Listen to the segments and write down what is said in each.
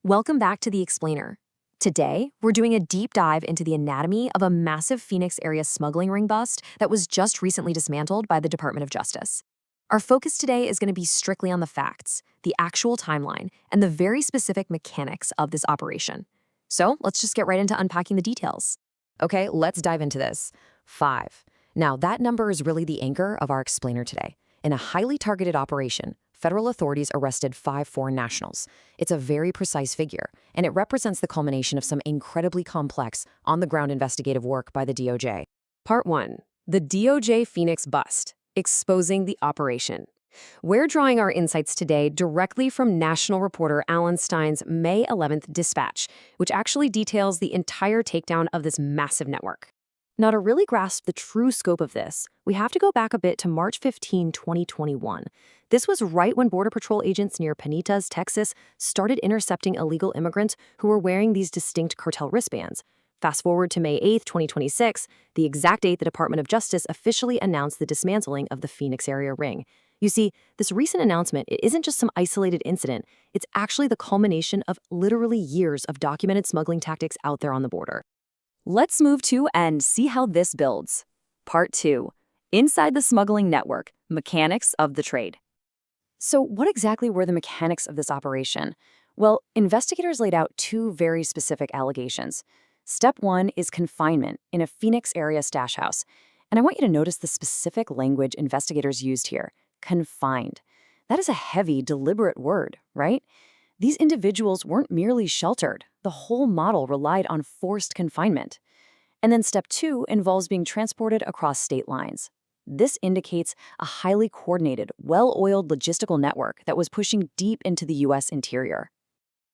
Welcome back to The Explainer. Today, we're doing a deep dive into the anatomy of a massive Phoenix area smuggling ring bust that was just recently dismantled by the Department of Justice. Our focus today is going to be strictly on the facts, the actual timeline, and the very specific mechanics of this operation. So let's just get right into unpacking the details. Okay, let's dive into this. 5. Now, that number is really the anchor of our explainer today. In a highly targeted operation, federal authorities arrested 5 foreign nationals. It's a very precise figure, and it represents the culmination of some incredibly complex, on-the-ground investigative work by the DOJ. Part 1. The DOJ Phoenix Bust, Exposing the Operation. We're drawing our insights today directly from national reporter Alan Stein's May 11th dispatch, which actually details the entire takedown of this massive network. Now, to really grasp the true scope of this, we have to go back a bit to March 15, 2021. This was right when Border Patrol agents near Panitas, Texas, started intercepting illegal immigrants who were wearing these distinct cartel wristbands. Fast forward to May 8, 2026, the exact date the Department of Justice officially announced the dismantling of the Phoenix area ring. You see, this recent announcement, it isn't just some isolated incident, it's actually the culmination of literally years of documented smuggling tactics out there on the border. Let's move to and see how this builds. Part 2. Inside the smuggling network, mechanics of the trade. So what exactly were the mechanics of this operation? Well, investigators laid out 2 very specific allegations. Step 1 is confinement in a Phoenix area stash house. And I want you to notice the specific language investigators used here, confined. That is a heavy, deliberate word, right? These individuals weren't merely sheltered. The whole model relied on forced confinement. And then step 2 involves being transported across state lines. This indicates a highly coordinated, well-oiled logistical network that was pushing deep into the U.S. interior.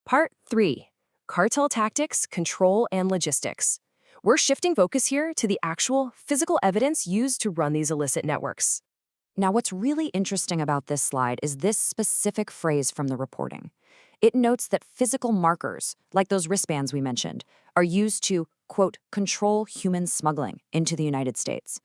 Part 3. Cartel tactics, control, and logistics. We're shifting focus here to the actual physical evidence used to run these illicit networks. Now, what's really interesting about this slide is this specific phrase from the reporting. It notes that physical markers, like those wristbands we mentioned, are used to, quote, control human smuggling into the United States.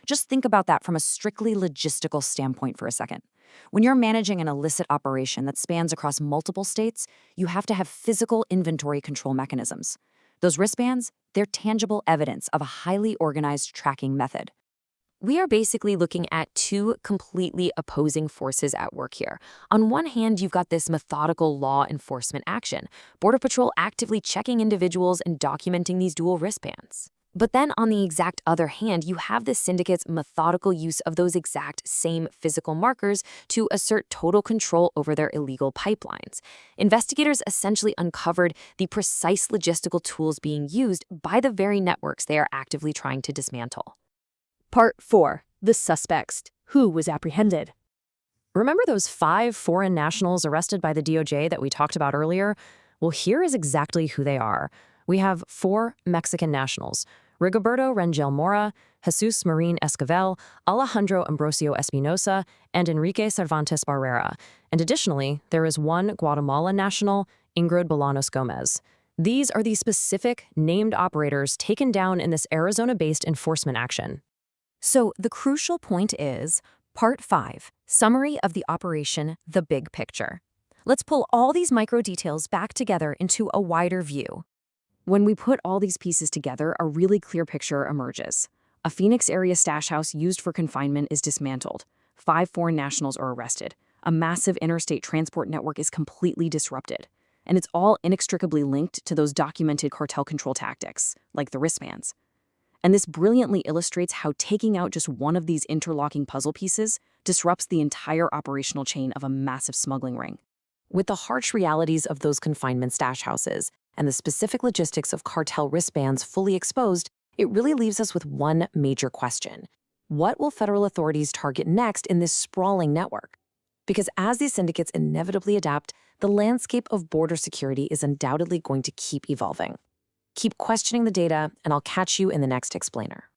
Just think about that from a strictly logistical standpoint for a second. When you're managing an illicit operation that spans across multiple states, you have to have physical inventory control mechanisms. Those wristbands, they're tangible evidence of a highly organized tracking method. We are basically looking at 2 completely opposing forces at work here. On one hand, you've got this methodical law enforcement action, Border Patrol actively checking individuals and documenting these dual wristbands. But then on the exact other hand, you have the syndicate's methodical use of those exact same physical markers to assert total control over their illegal pipelines. Investigators essentially uncovered the precise logistical tools being used by the very networks they are actively trying to dismantle. Part 4. The suspects. Who was apprehended? Remember those 5 foreign nationals arrested by the DOJ that we talked about earlier? Well, here is exactly who they are. We have 4 Mexican nationals: Rigoberto Rengel Mora, Jesus Marin Esquivel, Alejandro Ambrosio Espinosa, and Enrique Cervantes Barrera. And additionally, there is 1 Guatemala national, Ingrid Bolanos Gomez. These are the specific named operators taken down in this Arizona-based enforcement action. So the crucial point is Part 5, Summary of the Operation, the Big Picture. Let's pull all these micro details back together into a wider view. When we put all these pieces together, a really clear picture emerges. A Phoenix area stash house used for confinement is dismantled. 5 foreign nationals are arrested. A massive interstate transport network is completely disrupted. And it's all inextricably linked to those documented cartel control tactics, like the wristbands. And this brilliantly illustrates how taking out just one of these interlocking puzzle pieces disrupts the entire operational chain of a massive smuggling ring. With the harsh realities of those confinement stash houses and the specific logistics of cartel wristbands fully exposed, it really leaves us with one major question. What will federal authorities target next in this sprawling network? Because as these syndicates inevitably adapt, the landscape of border security is undoubtedly going to keep evolving. Keep questioning the data, and I'll catch you in the next explainer.